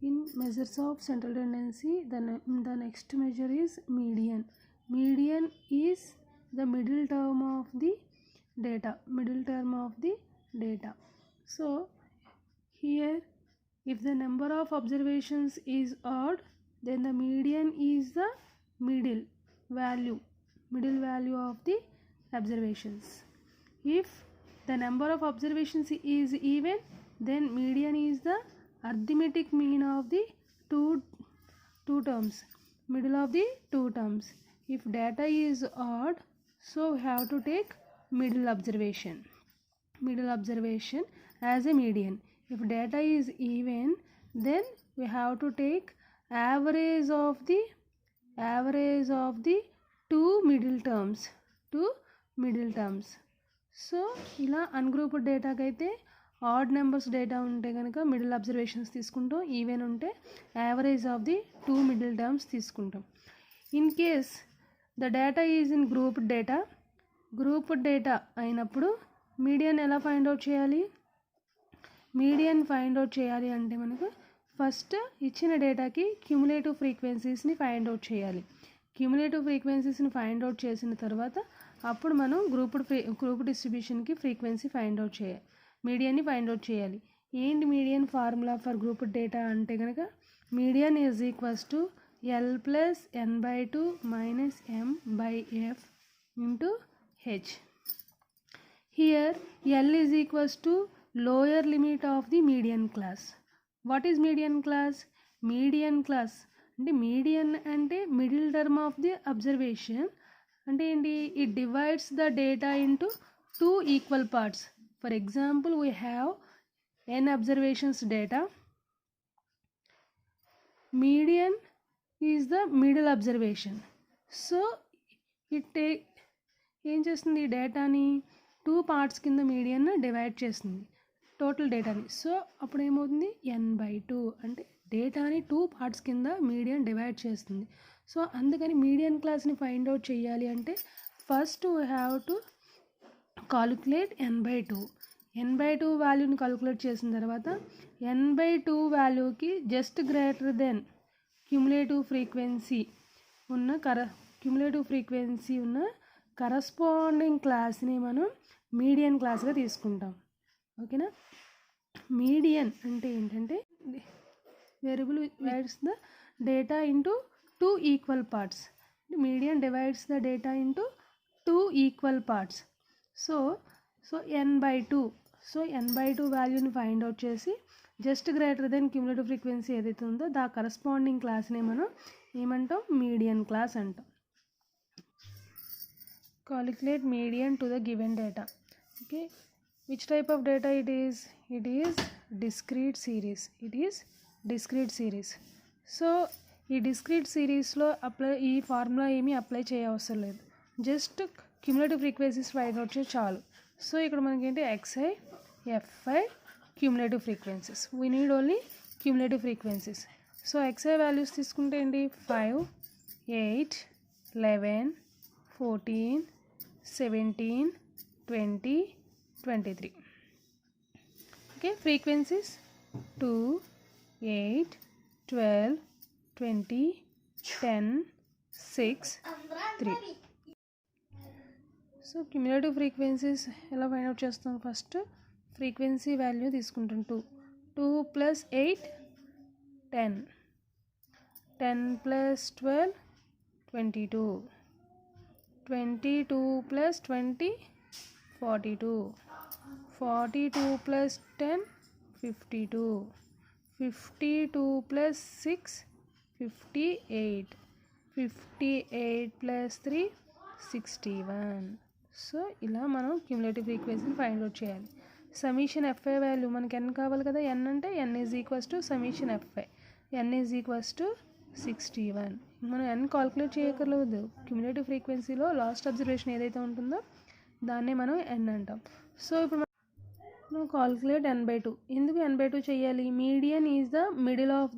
In measures of central tendency, the next measure is median. Median is the middle term of the data. So here, if the number of observations is odd, then the median is the middle value of the observations. If the number of observations is even, then median is the arithmetic mean of the two terms, middle of the two terms. If data is odd, so we have to take middle observation as a median. If data is even, then we have to take average of the two middle terms. So ఇలా ungrouped డేటాకి అయితే odd numbers data ఉంటే కనుక middle observations తీసుకుంటాం, even ఉంటే average of the two middle terms తీసుకుంటాం. In case the data is in grouped data అయినప్పుడు median ఎలా ఫైండ్ అవుట్ చేయాలి? మీడియన్ ఫైండ్ అవుట్ చేయాలి అంటే మనకు ఫస్ట్ ఇచ్చిన డేటాకి క్యుములేటివ్ ఫ్రీక్వెన్సీస్ని ఫైండ్ అవుట్ చేయాలి. క్యుములేటివ్ ఫ్రీక్వెన్సీస్ని ఫైండ్ అవుట్ చేసిన తర్వాత అప్పుడు మనం గ్రూప్ డిస్ట్రిబ్యూషన్కి ఫ్రీక్వెన్సీ ఫైండ్ అవుట్ చేయాలి, మీడియన్ని ఫైండ్ అవుట్ చేయాలి. ఏంటి median formula for group data అంటే కనుక median is equals to L plus n/2 minus m/f into H. Here L is equals to lower limit of the median class. What is median class? Median class అంటే median అంటే middle term of the observation అంటే ఏంటి? It divides the data into two equal parts. For example we have n observations data. Median is the middle observation. So ఏం చేస్తుంది? ఈ డేటాని two parts కింద median divide చేస్తుంది total డేటాని. So అప్పుడు ఏమవుతుంది? n/2 అంటే డేటాని టూ పార్ట్స్ కింద మీడియన్ డివైడ్ చేస్తుంది. సో అందుకని మీడియన్ క్లాస్ని ఫైండ్ అవుట్ చేయాలి అంటే first we have to calculate n/2 వాల్యూని కాలిక్యులేట్ చేసిన తర్వాత n/2 వాల్యూకి just greater than cumulative frequency ఉన్న కరస్పాండింగ్ క్లాస్ని మనం మీడియన్ క్లాస్గా తీసుకుంటాం. ఓకేనా? మీడియన్ అంటే ఏంటంటే variable divides the data into two equal parts. Median divides the data into two equal parts. So n/2 వాల్యూని ఫైండ్ అవుట్ చేసి just greater than cumulative frequency ఏదైతే ఉందో దా కరస్పాండింగ్ క్లాస్ని మనం ఏమంటాం? మీడియన్ క్లాస్ అంటాం. Calculate median to the given data. Okay, which type of data it is? It is discrete series. So ఈ discrete సిరీస్లో ఈ ఫార్ములా ఏమీ అప్లై చేయవసరం లేదు, just cumulative frequencies find out చేసి చాలు. సో ఇక్కడ మనకి ఏంటి? xi, fi cumulative frequencies. We need only cumulative frequencies. So xi values తీసుకుంటే ఏంటి? 5, 8, 11, 14, 17, 20, 23. Okay, frequencies 2, 8, 12, 20, 10, 6, 3. So cumulative frequencies ఎలా ఫైండ్ అవుట్ చేస్తాం? ఫస్ట్ ఫ్రీక్వెన్సీ వాల్యూ తీసుకుంటాం 2 + 8 10, 10 + 12 22, 22 + 20 42, 42 + 10 52, 52 + 6 58, 58 + 3 61. సో ఇలా మనం క్యుములేటివ్ ఫ్రీక్వెన్సీని ఫైండ్ అవుట్ చేయాలి. సమిషన్ fi వాల్యూ మనకి n కావాలి కదా, n అంటే n is equals to summation fi, n is equals to 61. మనం n కాల్కులేట్ చేయక్కర్లేదు, క్యుములేటివ్ ఫ్రీక్వెన్సీలో లాస్ట్ అబ్జర్వేషన్ ఏదైతే ఉంటుందో దాన్నే మనం n అంటాం. సో ఇప్పుడు మనం కాల్కులేట్ n/2. ఎందుకు n/2 చేయాలి? Median is the middle of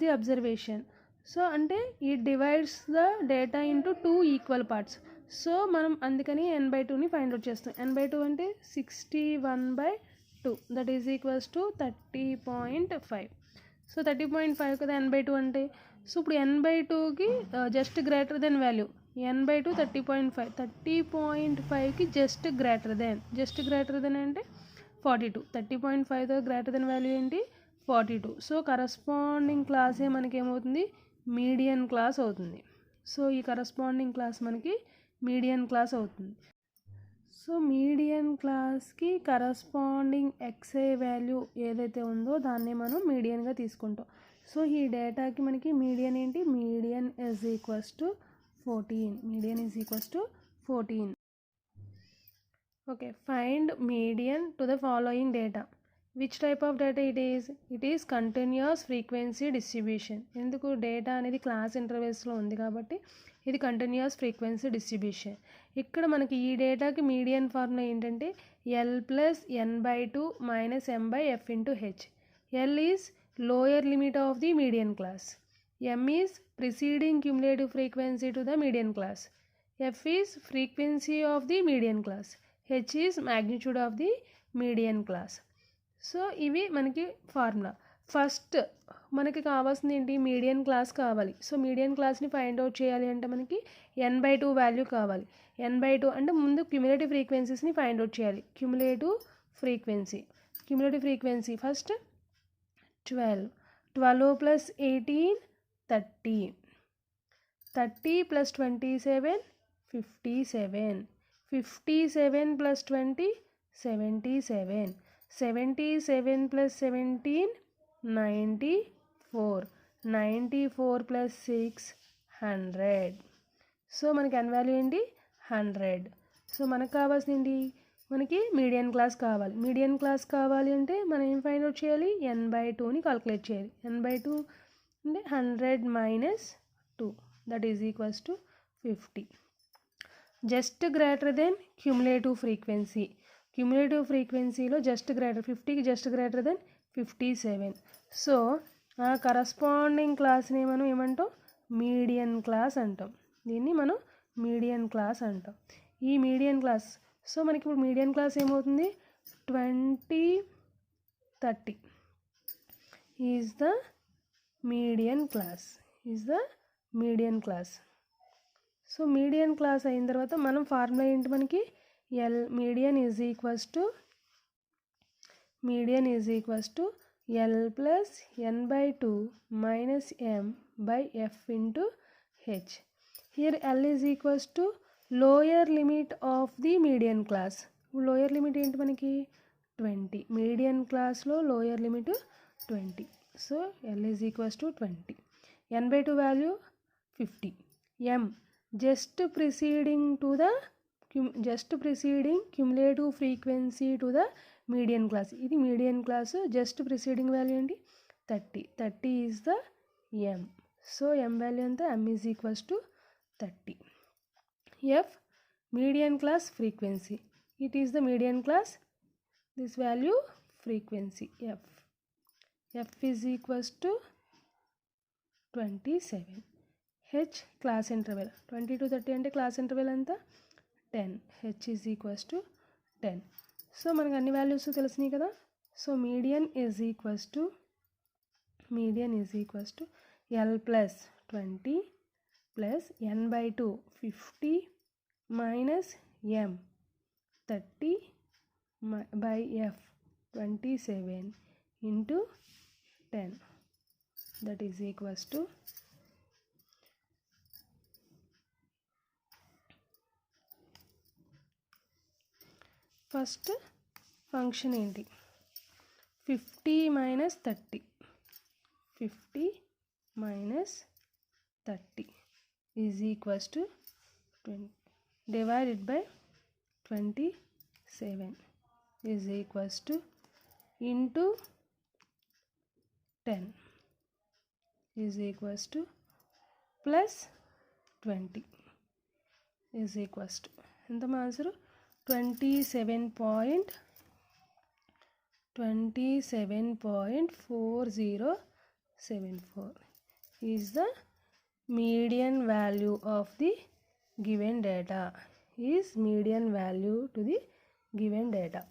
the observation. So అంటే it divides the data into two equal parts. So మనం అందుకని n/2ని ఫైండ్ అవుట్ చేస్తాం. n/2 అంటే 61/2, that is equals to 30.5. So 30.5 కదా n/2 అంటే. సో ఇప్పుడు n/2కి just greater than value n/2 30.5, 30.5కి జస్ట్ గ్రేటర్ దెన్ అంటే 42. 30.5 గ్రేటర్ దెన్ వాల్యూ ఏంటి 42. సో కరస్పాండింగ్ క్లాసే మనకి ఏమవుతుంది మీడియన్ క్లాస్ అవుతుంది. సో ఈ కరస్పాండింగ్ క్లాస్ మనకి మీడియన్ క్లాస్ అవుతుంది. సో మీడియన్ క్లాస్కి కరస్పాండింగ్ xi వాల్యూ ఏదైతే ఉందో దాన్ని మనం మీడియన్గా తీసుకుంటాం. సో ఈ డేటాకి మనకి మీడియన్ ఏంటి median is equals to 14. Okay, find median to the following data. Which type of data it is continuous frequency distribution. ఎందుకు డేటా అనేది క్లాస్ ఇంటర్వెల్స్లో ఉంది కాబట్టి ఇది కంటిన్యూస్ ఫ్రీక్వెన్సీ డిస్ట్రిబ్యూషన్. ఇక్కడ మనకి ఈ డేటాకి మీడియన్ ఫార్ములా ఏంటంటే L+n/2 - m/f × h. L is lower limit of the median class, m is preceding cumulative frequency to the median class, f is frequency of the median class, h is magnitude of the median class. So ఇవి మనకి formula. First మనకి కావాల్సింది ఏంటి median class కావాలి. So median క్లాస్ని find out చేయాలి అంటే మనకి n/2 వాల్యూ కావాలి. n/2 అంటే ముందు క్యుములేటివ్ ఫ్రీక్వెన్సీస్ని ఫైండ్ అవుట్ చేయాలి. Cumulative frequency first 12 + 18 30, 30 + 27 57, 57 + 20 77, 77 + 17 94, 94 + 6 100. సో మనకి n వాల్యూ ఏంటి 100. సో మనకు కావాల్సింది ఏంటి మనకి మీడియన్ క్లాస్ కావాలి. మీడియన్ క్లాస్ కావాలి అంటే మనం ఏం ఫైండ్ అవుట్ చేయాలి n/2ని కాల్కులేట్ చేయాలి. n/2 అంటే 100 - 2 that is equals to 50. Just greater than cumulative ఫ్రీక్వెన్సీలో జస్ట్ గ్రేటర్ 50కి జస్ట్ గ్రేటర్ దెన్ 57. సో ఆ కరస్పాండింగ్ క్లాస్ని మనం ఏమంటాం మీడియన్ క్లాస్ అంటాం. దీన్ని మనం మీడియన్ క్లాస్ అంటాం. ఈ మీడియన్ క్లాస్ సో మనకి ఇప్పుడు మీడియన్ క్లాస్ ఏమవుతుంది 20 30 is the median class. So median class అయిన తర్వాత మనం ఫార్ములా ఏంటి మనకి median is equals to L+n/2 - m/f × h. Here L is equals to lower limit of the median class. Lower limit ఏంటి మనకి 20. మీడియన్ క్లాస్లో lower limit 20. So L is equals to 20. n/2 value 50. m just preceding cumulative frequency to the median class. ఇది median class just preceding value ఏంటి 30 is the m. So m value అంతా m is equals to 30. f median class frequency, it is the median class, this value frequency f is equals to 27. h class interval 20 to 30 అంటే class interval అంతా 10. h is equals to 10. So మనకు అన్ని values తెలిసినాయి కదా. So median is equals to L+20 + n/2 50 - m 30/f 27 × 10 that is equals to first function ఏంటి 50 - 30 is equals to 20 divided by 27 is equals to into 10 is equals to plus 20 is equals to ఎంత మా answer 27.4074 is the median value of the given data, is median value to the given data.